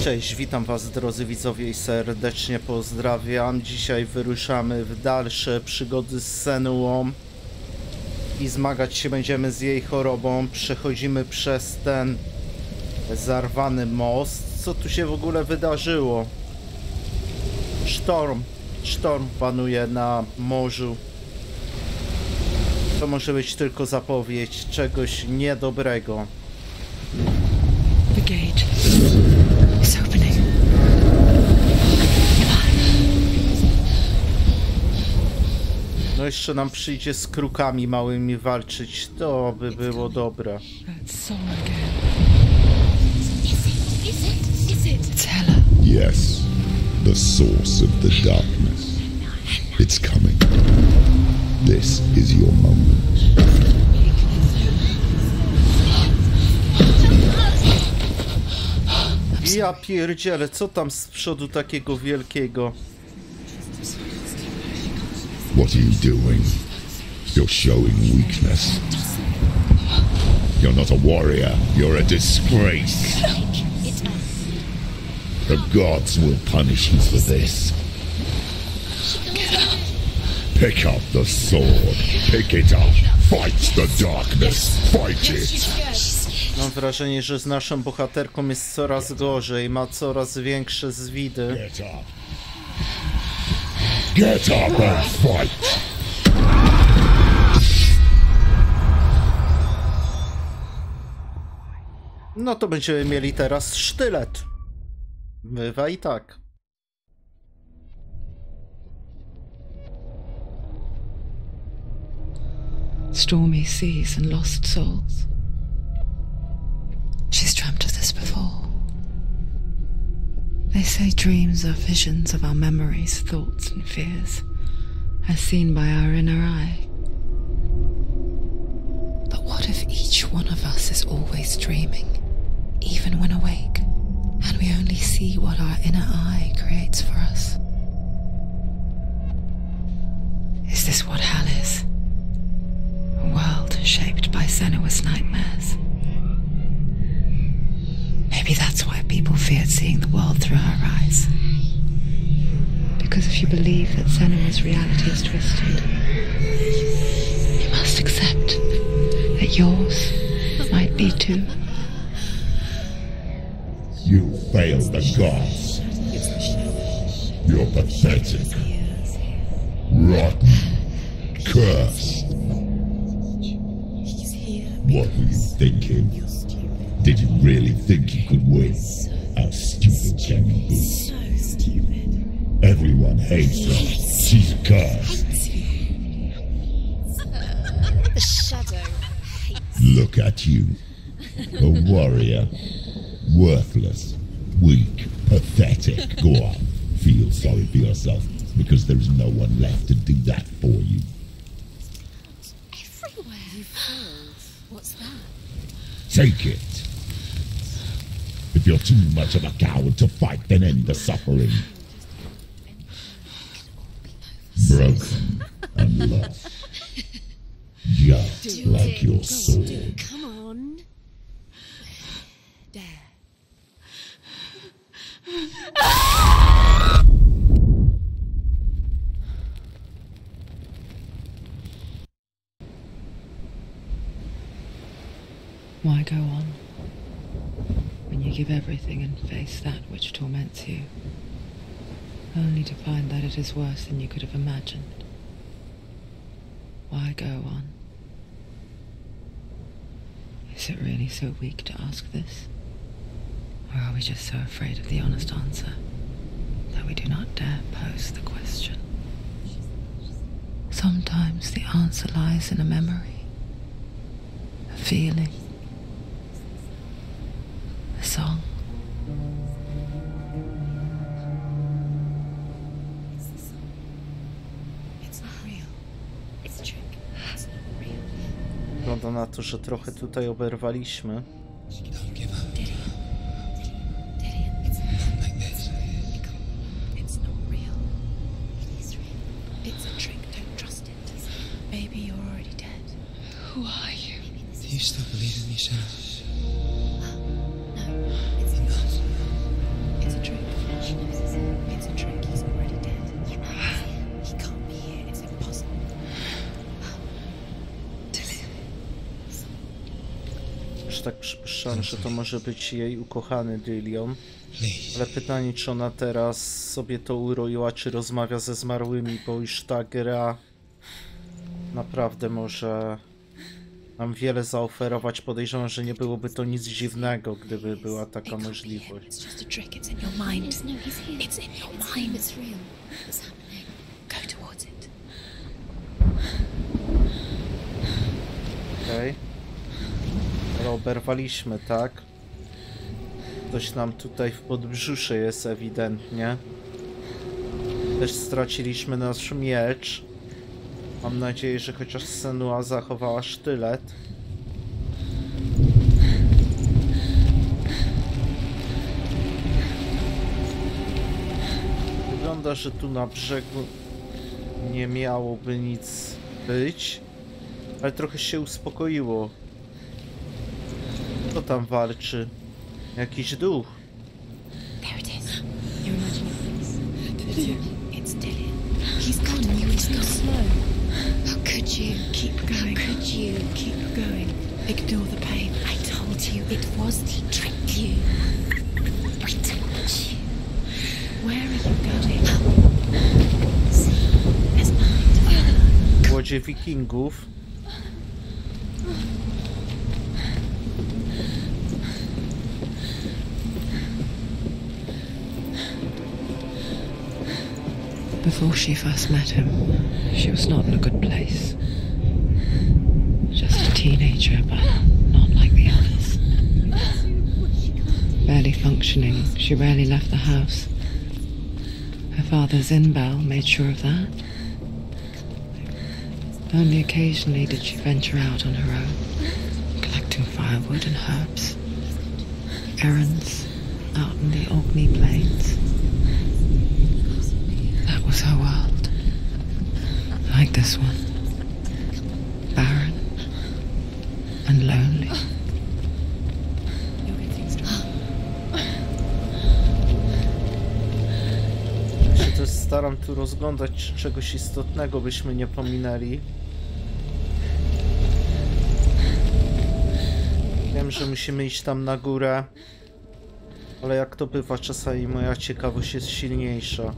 Cześć, witam was drodzy widzowie i serdecznie pozdrawiam. Dzisiaj wyruszamy w dalsze przygody z Senuą i zmagać się będziemy z jej chorobą. Przechodzimy przez ten zarwany most. Co tu się w ogóle wydarzyło? Sztorm panuje na morzu. To może być tylko zapowiedź czegoś niedobrego. The gate is opening. No jeszcze nam przyjdzie z krukami małymi walczyć. To by było dobre. Yes, the source of the darkness. It's coming. This is your moment. Ja pierdzielę, co tam z przodu takiego wielkiego? What are you doing? You're showing weakness. You're not a warrior. You're a disgrace. The gods will punish you for this. Pick up the sword. Pick it up. Fight the darkness. Fight it. Mam wrażenie, że z naszą bohaterką jest coraz gorzej. Ma coraz większe zwidy. Get up. Get up and fight. No to będziemy mieli teraz sztylet. Bywa i tak. Stormy seas and lost souls. She's dreamt of this before. They say dreams are visions of our memories, thoughts and fears, as seen by our inner eye. But what if each one of us is always dreaming, even when awake, and we only see what our inner eye creates for us? Is this what hell is? A world shaped by Senua's nightmares. Maybe that's why people feared seeing the world through her eyes. Because if you believe that Senua's reality is twisted, you must accept that yours might be too. You failed the gods. You're pathetic. Rotten. Cursed. What were you thinking? Did you really think you could win? How stupid can you be? So stupid. Everyone hates her. She's cursed. The shadow hates. Look at you. A warrior. Worthless. Weak. Pathetic. Go on. Feel sorry for yourself, because there is no one left to do that for you. Everywhere. You fooled. What's that? Take it. If you're too much of a coward to fight, then end the suffering. Broken and lost. Just like your sword. Come on. Dare. Why go on when you give everything and face that which torments you, only to find that it is worse than you could have imagined? Why go on? Is it really so weak to ask this? Or are we just so afraid of the honest answer that we do not dare pose the question? Sometimes the answer lies in a memory, a feeling, a song. It's not real. It's a trick. It's not real. Wygląda na to, że trochę tutaj oberwaliśmy. Don't give up. Did it? It's not like this. It's not real. It is real. It's a trick. Don't trust it. Maybe you're already dead. Who are you? Do you still believe in me, Senua? No, it's not. tak przypuszczam, że to może być jej ukochany Dillion. Ale pytanie, czy ona teraz sobie to uroiła, czy rozmawia ze zmarłymi, bo już ta gra naprawdę może nam wiele zaoferować. Podejrzewam, że nie byłoby to nic dziwnego, gdyby była taka możliwość. It's just a trick. It's in your mind. No, he's here. It's in your mind. It's real. It's happening. Go towards it. Okej. Ale oberwaliśmy, tak? Coś nam tutaj w podbrzusze jest ewidentnie. Też straciliśmy nasz miecz. Mam nadzieję, że chociaż Senua zachowała sztylet. Wygląda, że tu na brzegu nie miałoby nic być. Ale trochę się uspokoiło. Kto tam walczy? Jakiś duch. There it is. You're imagining this. It's Dillion. He's gone. You just go slow. How could you keep going? How could you keep going? Ignore the pain. I told you it was the trick. You. I told you. Where are you going? See, there's nothing. Łodzie wikingów. Before she first met him, she was not in a good place. Just a teenager, but not like the others. Barely functioning, she rarely left the house. Her father's in-bell made sure of that. Only occasionally did she venture out on her own, collecting firewood and herbs. Errands out in the Orkney plains. That was her world. Like this one. Barren and lonely. Się też staram tu rozglądać, czy czegoś istotnego byśmy nie pominęli. Wiem, że musimy iść tam na górę, ale jak to bywa, czasami moja ciekawość jest silniejsza.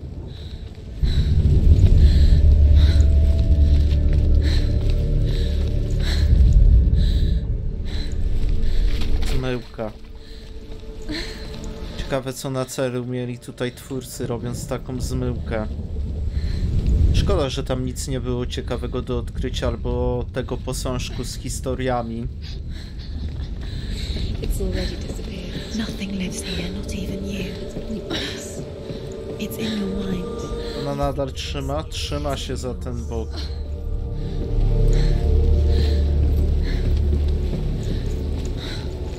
Zmyłka. Ciekawe, co na celu mieli tutaj twórcy, robiąc taką zmyłkę. Szkoda, że tam nic nie było ciekawego do odkrycia, albo tego posążku z historiami. It's already disappeared. Nothing lives here, not even you. It's in your mind. Ona nadal trzyma się za ten bok.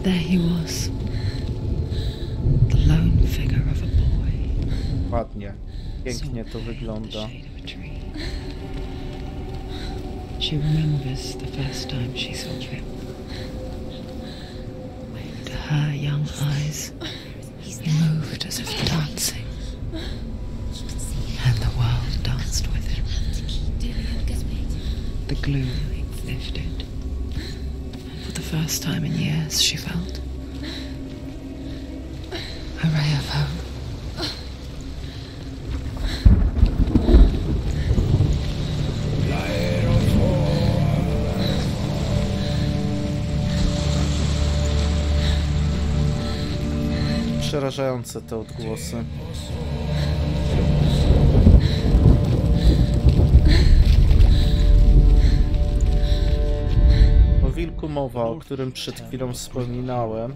There he was. The lone figure of a boy. Ładnie. Pięknie to wygląda. She remembers the first time she saw him. To her young eyes, he moved as if dancing, and the world danced with him. The gloom lifted, and for the first time in years she felt a ray of hope. Przerażające te odgłosy. O wilku mowa, o którym przed chwilą wspominałem.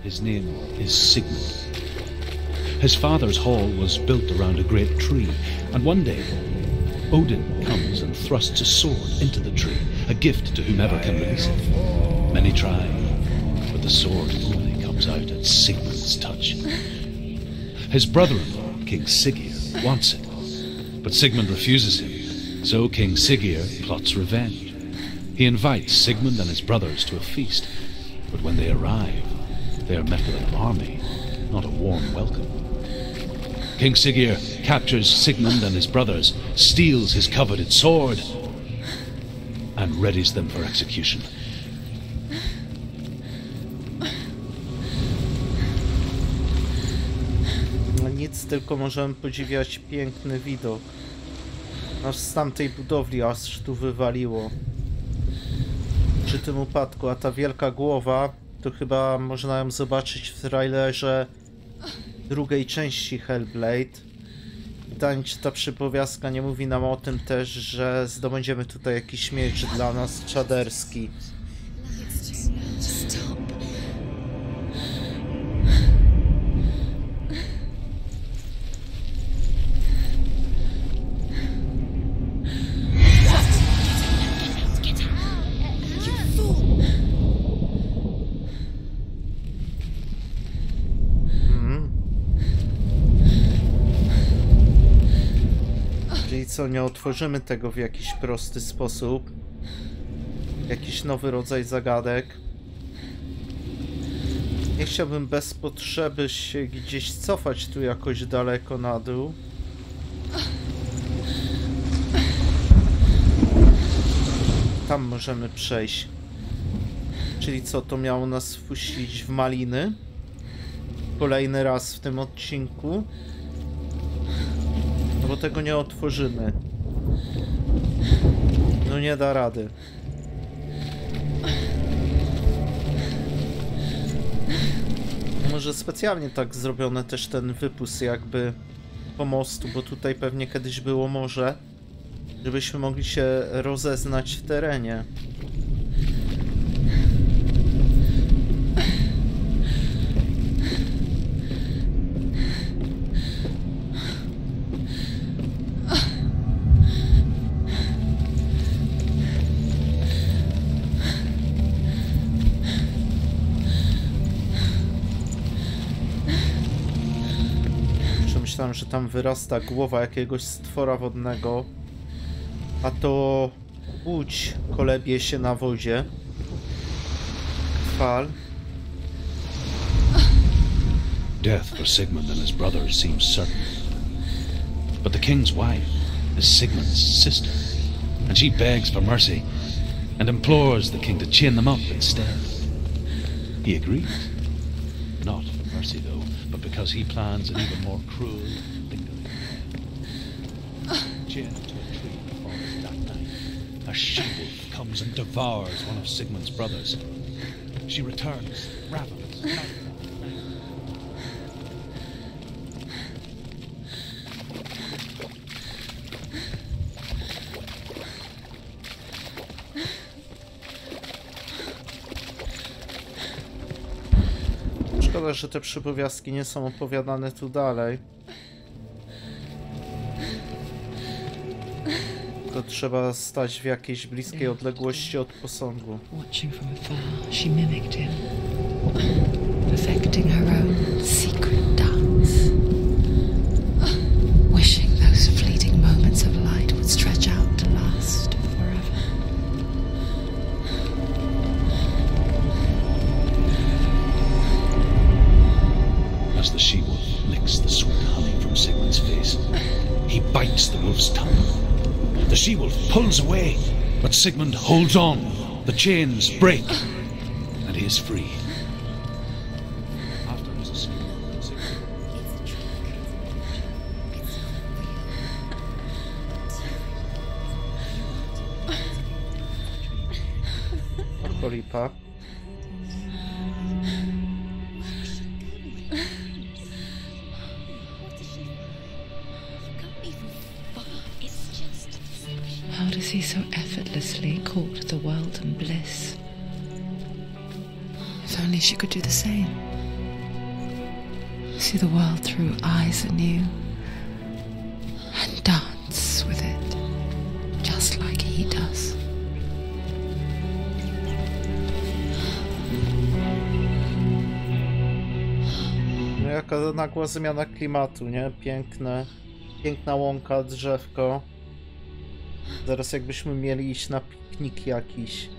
His name is Sigmund. His father's hall was built around a great tree, and one day Odin comes and thrusts a sword into the tree, a gift to whomever can release it. Many try, but the sword only comes out at Sigmund's touch. His brother-in-law, King Siggeir, wants it, but Sigmund refuses him, so King Siggeir plots revenge. He invites Sigmund and his brothers to a feast, but when they arrive, they are met with an army, not a warm welcome. King Siggeir captures Sigmund and his brothers, steals his coveted sword, and readies them for execution. nic, tylko możemy podziwiać piękny widok. Aż z tamtej budowli aż tu wywaliło. Przy tym upadku, a ta wielka głowa, to chyba można ją zobaczyć w trailerze drugiej części Hellblade. Pytanie, czy ta przypowiastka nie mówi nam o tym też, że zdobędziemy tutaj jakiś miecz dla nas czaderski. Czyli co, nie otworzymy tego w jakiś prosty sposób? Jakiś nowy rodzaj zagadek? Nie chciałbym bez potrzeby się gdzieś cofać tu jakoś daleko na dół. Tam możemy przejść. Czyli co, to miało nas wpuścić w maliny? Kolejny raz w tym odcinku. No bo tego nie otworzymy. No nie da rady. Może specjalnie tak zrobione też ten wypust jakby pomostu, bo tutaj pewnie kiedyś było morze, żebyśmy mogli się rozeznać w terenie. Myślałem, że tam wyrasta głowa jakiegoś stwora wodnego, a to łódź kolebie się na wodzie. Fal. Death for Sigmund and his brothers seems certain. But the king's wife is Sigmund's sister, and she begs for mercy and implores the king to chain them up instead. He agrees. Not for mercy, though, but because he plans an even more cruel thing to them. Chained to a tree in the forest that night, a she-wolf comes and devours one of Sigmund's brothers. She returns, ravenous, Szkoda, że te przypowiastki nie są opowiadane tu dalej. To trzeba stać w jakiejś bliskiej odległości od posągu. Watching from afar, she mimicked him, perfecting her own secret dance, wishing those fleeting moments of light would stretch out to last forever. As the she-wolf licks the sweet honey from Sigmund's face, he bites the wolf's tongue. The she-wolf pulls away, but Sigmund holds on. The chains break, and he is free. After his escape, Kolipa. How does he so effortlessly court the world and bliss? If only she could do the same. See the world through eyes anew and dance with it, just like he does. No jaka nagła zmiana klimatu, nie? Piękna łąka, drzewko. Zaraz jakbyśmy mieli iść na piknik jakiś.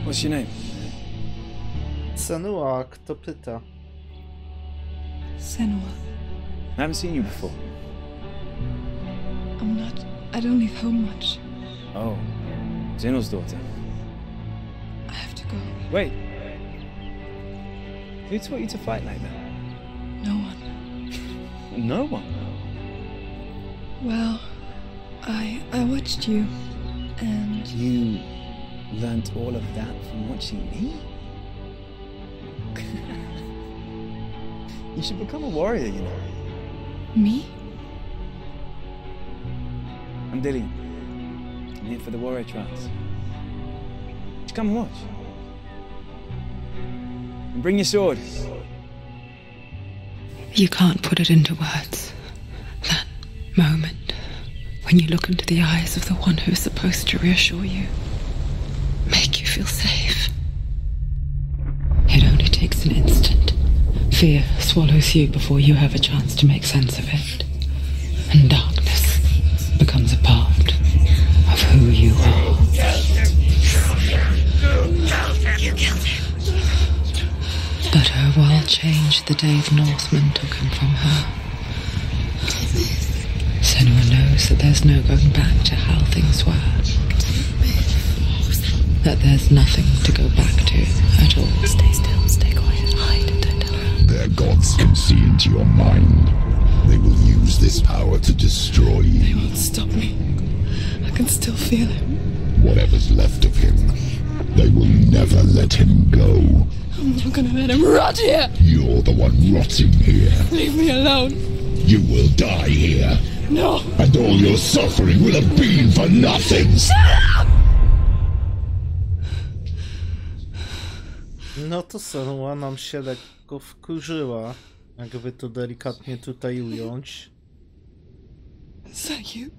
What's your name? Senua, kto pyta? Senua. I haven't seen you before. I'm not. I don't leave home much. Oh, Zeno's daughter. I have to go. Wait, Who taught you to fight like that? No one. No one. Well, I watched you, and You learnt all of that from watching me? You should become a warrior, you know. me? I'm Dillian. I'm here for the warrior trials. Just come and watch. And bring your sword. You can't put it into words. That moment when you look into the eyes of the one who's supposed to reassure you, make you feel safe. It only takes an instant. Fear swallows you before you have a chance to make sense of it. And darkness becomes a part of who you are. You killed him. But her world changed the day the Northmen took him from her. Senua knows that there's no going back to how things were. That there's nothing to go back to at all. Stay still, stay quiet, hide, don't tell her. Their gods can see into your mind. They will use this power to destroy They you. won't stop me. I can still feel him. Whatever's left of him, they will never let him go. I'm not gonna let him rot here. You're the one rotting here. Leave me alone. You will die here. No. And all your suffering will have been for nothing. No to Senua nam się lekko wkurzyła, jakby to delikatnie tutaj ująć. Is that you?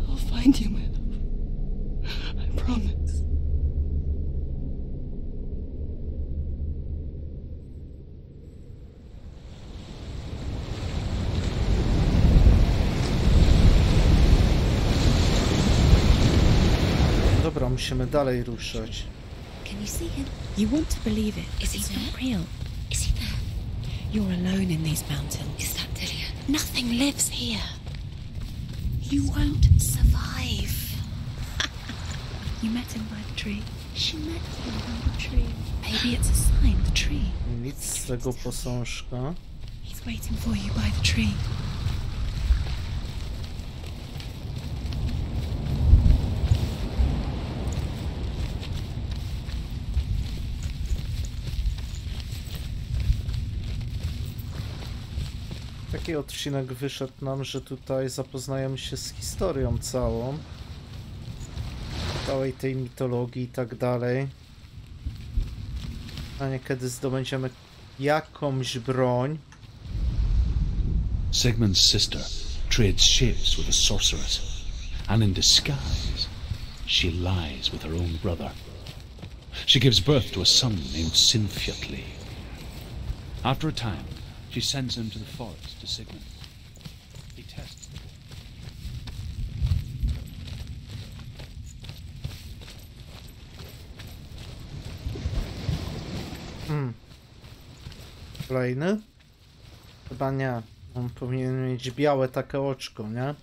I'll find you, my love. I promise. Dobra, musimy dalej ruszać. Can you see him? You want to believe it. Is he not real? Is he there? You're alone in these mountains. Is that Dillian? Nothing lives here. You won't survive. You met him by the tree. She met him by the tree. Maybe it's a sign, the tree. Nic z tego posążka. He's waiting for you by the tree. Taki odcinek wyszedł nam, że tutaj zapoznajemy się z historią całą. Całej tej mitologii i tak dalej. A niekiedy zdobędziemy jakąś broń. Sigmund's sister trades shapes with a sorceress, and in disguise, she lies with her own brother. She gives birth to a son named Sinfjotli. After a time, she sends him to the forest to Sigmund. He tests him. Kolejny? Chyba nie. On powinien mieć białe takie oczko, nie?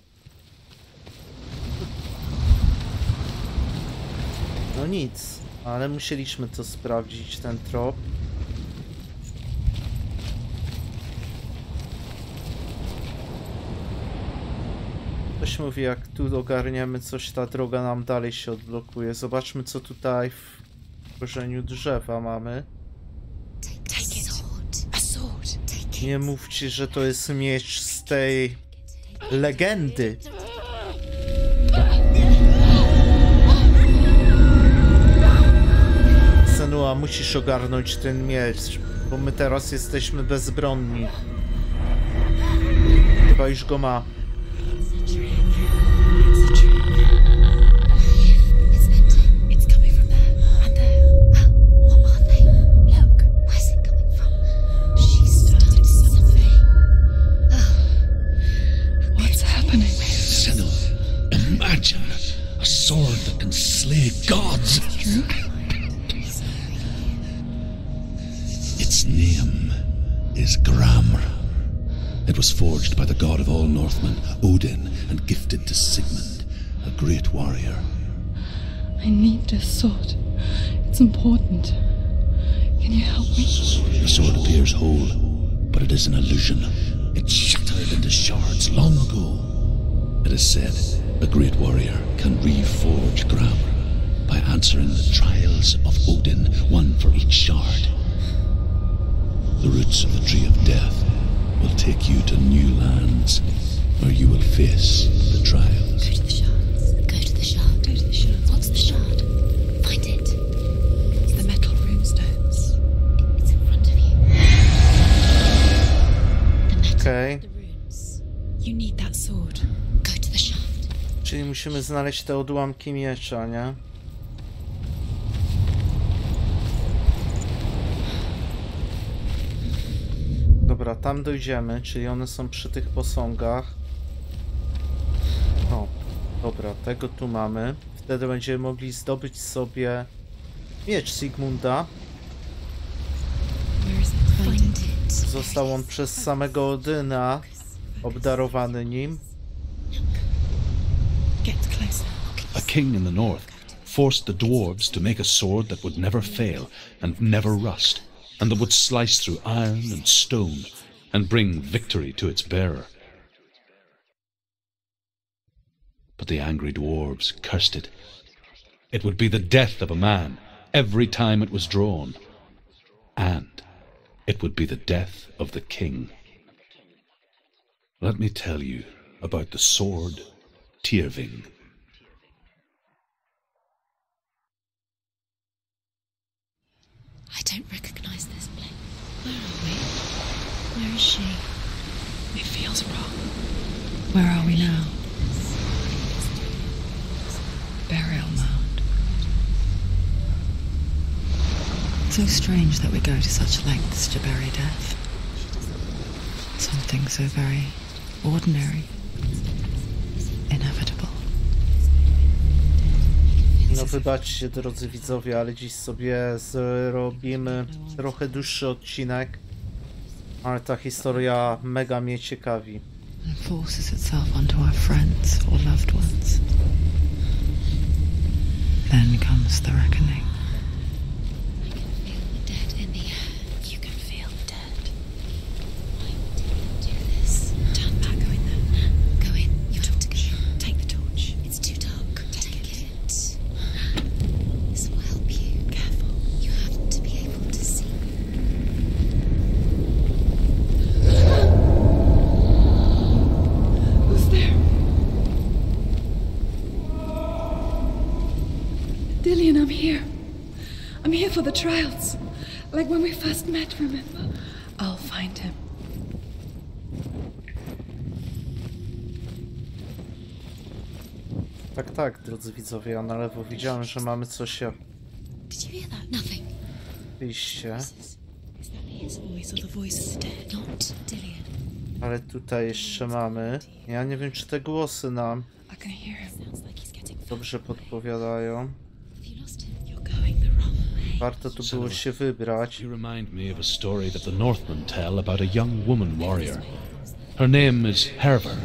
No nic, ale musieliśmy to sprawdzić, ten trop. Ktoś mówi, jak tu ogarniemy coś, ta droga nam dalej się odblokuje. Zobaczmy, co tutaj w korzeniu drzewa mamy. Take it. A sword. Take it. Nie mówcie, że to jest miecz z tej legendy. Senua, musisz ogarnąć ten miecz, bo my teraz jesteśmy bezbronni. Chyba już go ma. A sword that can slay gods. Its name is Gramr. It was forged by the god of all Northmen, Odin, and gifted to Sigmund, a great warrior. I need this sword. It's important. Can you help me? The sword appears whole, but it is an illusion. It shattered into shards long ago. It is said a great warrior can reforge Gramr by answering the trials of Odin, one for each shard. The roots of the tree of death will take you to new lands where you will face the trials. Go to the shard. Go to the shard. Go to the shard. What's the shard? Find it. It's the metal runestones. It's in front of you. The metal. Okej. The runes. You need that sword. Go to the shard. Czyli musimy znaleźć te odłamki miecza, nie? Dobra, tam dojdziemy, czyli one są przy tych posągach. O, dobra, tego tu mamy. Wtedy będziemy mogli zdobyć sobie miecz Sigmunda. Where is it? Find it. Został on przez samego Odyna obdarowany nim. Get closer. A king in the north forced the dwarves to make a sword that would never fail and never rust, and that would slice through iron and stone and bring victory to its bearer. But the angry dwarves cursed it. It would be the death of a man every time it was drawn, and it would be the death of the king. Let me tell you about the sword Tyrving. I don't recognize this place. Where are we? Where is she? It feels wrong. Where are we now? Burial mound. So strange that we go to such lengths to bury death. Something so very ordinary. Inevitable. No wybaczcie, drodzy widzowie, ale dziś sobie zrobimy trochę dłuższy odcinek. Ale ta historia mega mnie ciekawi. And forces itself onto our friends or loved ones. Then comes the reckoning. I can feel the dead in the air. You can feel the dead. Why did you do this? Turn back, go in there. Go in. You have to go. Take the torch. It's too dark. Take it. This will help you. Careful. You have to be able to see. Who's there? Dillian, I'm here. I'm here for the trials. Like when we first met, remember? I'll find him. Tak, tak, drodzy widzowie, ja na lewo widziałem, że mamy coś jak Did you hear that? Nothing. wyjście, Is that his voice or the voice of the dead? Not Dillian. ale tutaj jeszcze mamy. Ja nie wiem, czy te głosy nam I can hear him. Sounds like he's getting far. dobrze podpowiadają. Have you lost him? You're going the wrong way. Warto tu było się wybrać. You remind me of a story that the Northmen tell about a young woman warrior. Her name is Herver,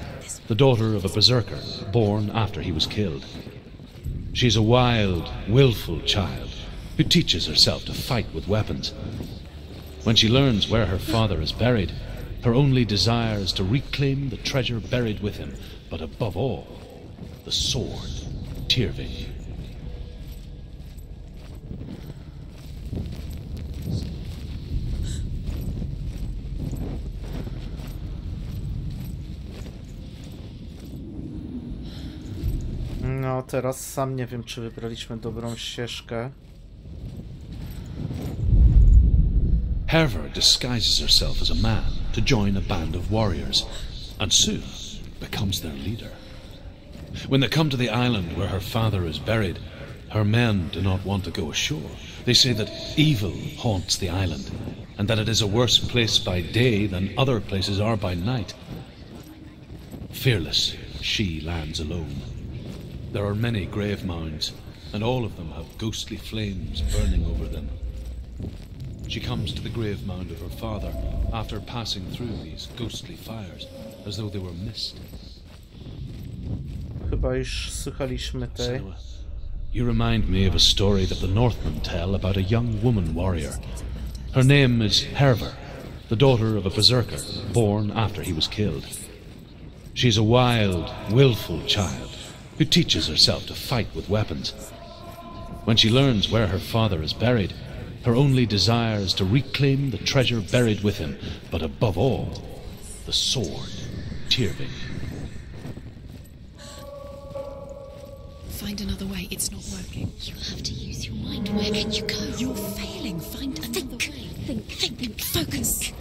the daughter of a berserker, born after he was killed. She is a wild, willful child who teaches herself to fight with weapons. When she learns where her father is buried, her only desire is to reclaim the treasure buried with him, but above all, the sword, Tyrving. No, teraz sam nie wiem, czy wybraliśmy dobrą ścieżkę. Herver disguises herself as a man to join a band of warriors, and soon becomes their leader. When they come to the island where her father is buried, her men do not want to go ashore. They say that evil haunts the island, and that it is a worse place by day than other places are by night. Fearless, she lands alone. There are many grave mounds, and all of them have ghostly flames burning over them. She comes to the grave mound of her father after passing through these ghostly fires, as though they were mist. Chyba już słuchaliśmy tej. Senua, You remind me of a story that the Northmen tell about a young woman warrior. Her name is Herver, the daughter of a berserker, born after he was killed. She is a wild, willful child who teaches herself to fight with weapons. When she learns where her father is buried, her only desire is to reclaim the treasure buried with him, but above all, the sword, Tyrving. Find another way. It's not working. You have to use your mind. Where can you go? You're failing. Find another way. Think. Focus.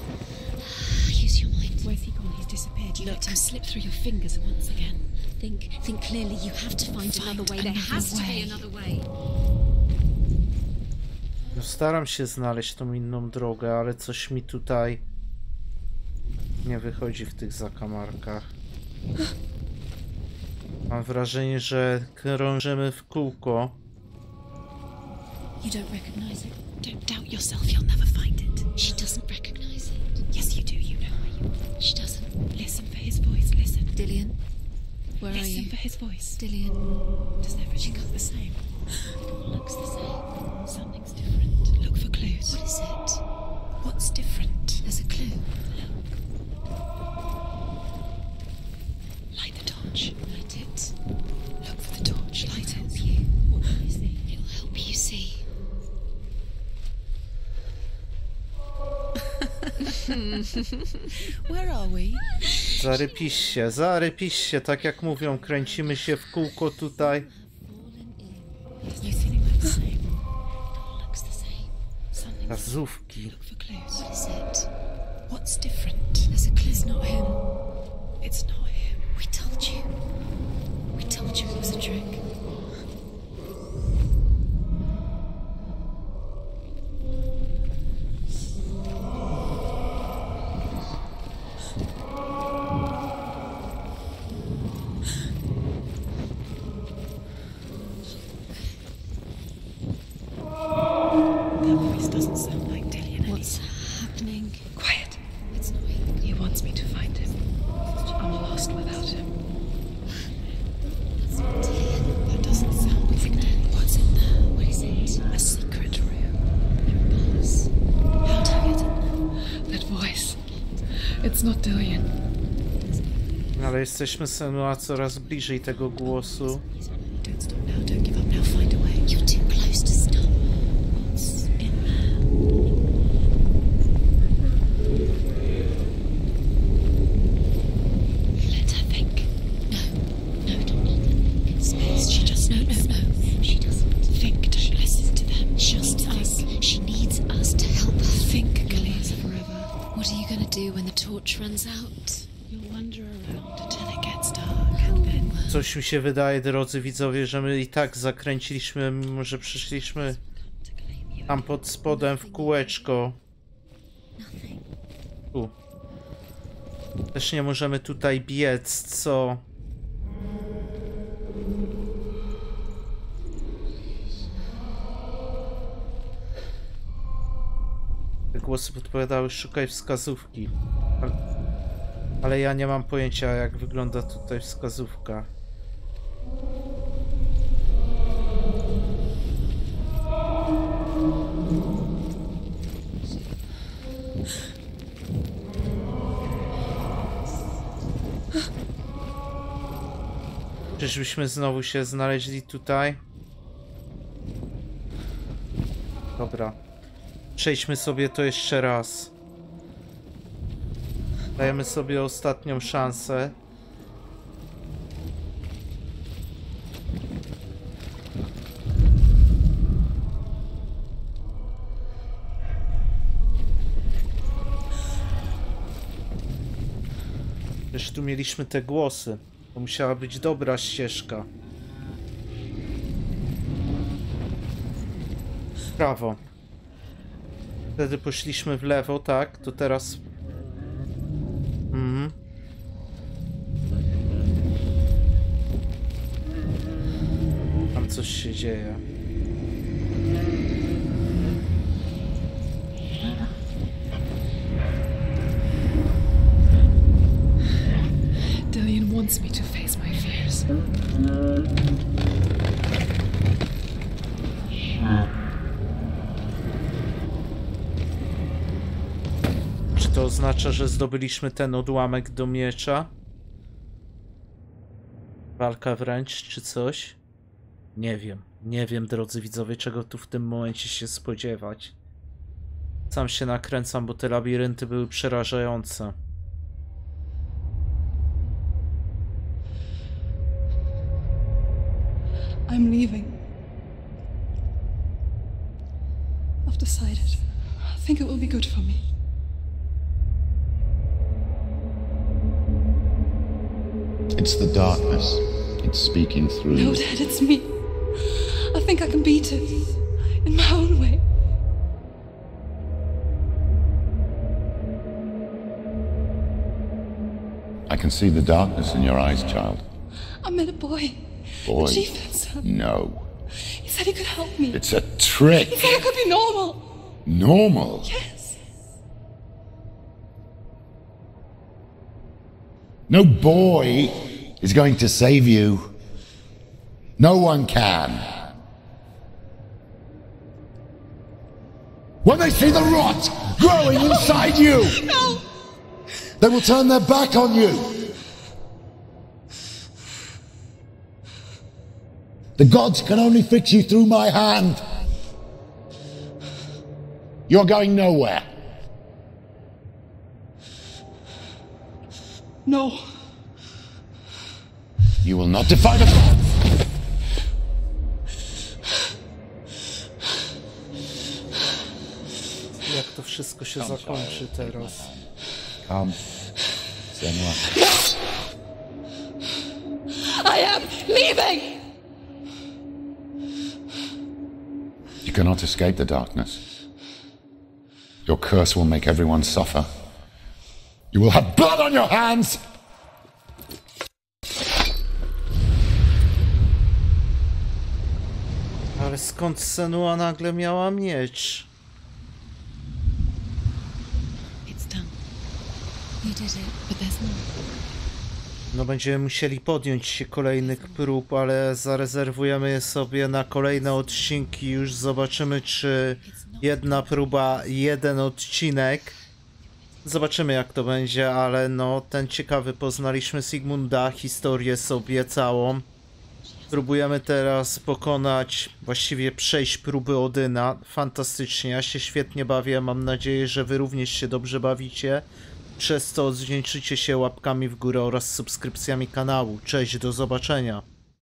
Use your mind. Where's he gone? He's disappeared. You let him slip through your fingers once again. Think clearly. You have to find another way. There has to be another way. No, staram się znaleźć tą inną drogę, ale coś mi tutaj nie wychodzi w tych zakamarkach. Mam wrażenie, że krążymy w kółko. You don't recognize it. Don't doubt yourself. You'll never find it. She doesn't recognize it. Yes, you do. You know where you are. She doesn't. Listen for his voice. Listen. Dillian, where are Listen you? for his voice. Dillian, Does everything look the same? it all looks the same. Something's different. Look for clues. What is it? What's different? There's a clue. Light the torch. Light it. Look for the torch. Light it. Help you. What can you see? It'll help you see. Where are we? Zarypiście, tak jak mówią, kręcimy się w kółko tutaj. Does everything look the same? It all looks the same. Something. Gazówki. Look for clues. What is it? What's different? There's a clue. It's not him. It's not him. We told you. We told you it was a trick. That voice doesn't sound like Dillian. What's happening? Quiet. It's not him. He wants me to find him. I'm lost without him. That's not Dillian. That doesn't sound like him. What's in there? What is it? A secret room. Bars. How do you get in there? That voice. It's not Dillian. Ale jesteśmy, Senua, coraz bliżej tego głosu. Don't stop now. Don't give up now. Find a way. You're too close to stop. What's in there? Let her think. No, not Space. She just No. She doesn't. think. Don't listen to them. Just think. us. She needs us to help her. Think, Gillian, forever. What are you gonna do when the torch runs out? You'll wander around until it gets dark, and then Coś mi się wydaje, drodzy widzowie, że my i tak zakręciliśmy, mimo że przyszliśmy to claim you. tam pod spodem w kółeczko. Nothing. Tu. Też nie możemy tutaj biec, co? Te głosy podpowiadały, szukaj wskazówki. Ale ja nie mam pojęcia, jak wygląda tutaj wskazówka. Czyżbyśmy znowu się znaleźli tutaj? Dobra. Przejdźmy sobie to jeszcze raz. Dajemy sobie ostatnią szansę. Przecież tu mieliśmy te głosy. To musiała być dobra ścieżka. W prawo. Wtedy poszliśmy w lewo, tak? To teraz... Tam coś się dzieje. Dillian wants me to face my fears. oznacza, że zdobyliśmy ten odłamek do miecza? Walka wręcz czy coś? Nie wiem. Nie wiem, drodzy widzowie, czego tu w tym momencie się spodziewać. Sam się nakręcam, bo te labirynty były przerażające. I'm leaving. I've decided. I think it will be good for me. It's the darkness. It's speaking through No, you. Dad, it's me. I think I can beat it. In my own way. I can see the darkness in your eyes, child. I met a boy. Boy. The chieftain's son. No. He said he could help me. It's a trick. He said I could be normal. Normal? Yes. No boy is going to save you. No one can. When they see the rot growing inside you, No. they will turn their back on you. The gods can only fix you through my hand. You're going nowhere. No. You will not defy the gods. Jak to wszystko się zakończy teraz? Come, Senua. I am leaving. You cannot escape the darkness. Your curse will make everyone suffer. You will have blood on your hands! Ale skąd Senua nagle miała miecz? It's done. You did it, but there's more. No będziemy musieli podjąć się kolejnych prób, ale zarezerwujemy je sobie na kolejne odcinki. Już zobaczymy, czy jedna próba, jeden odcinek. Zobaczymy, jak to będzie, ale no ten ciekawy, poznaliśmy Sigmunda, historię sobie całą. Próbujemy teraz pokonać, właściwie przejść próby Odyna. Fantastycznie, ja się świetnie bawię, mam nadzieję, że wy również się dobrze bawicie. Przez to odwdzięczycie się łapkami w górę oraz subskrypcjami kanału. Cześć, do zobaczenia.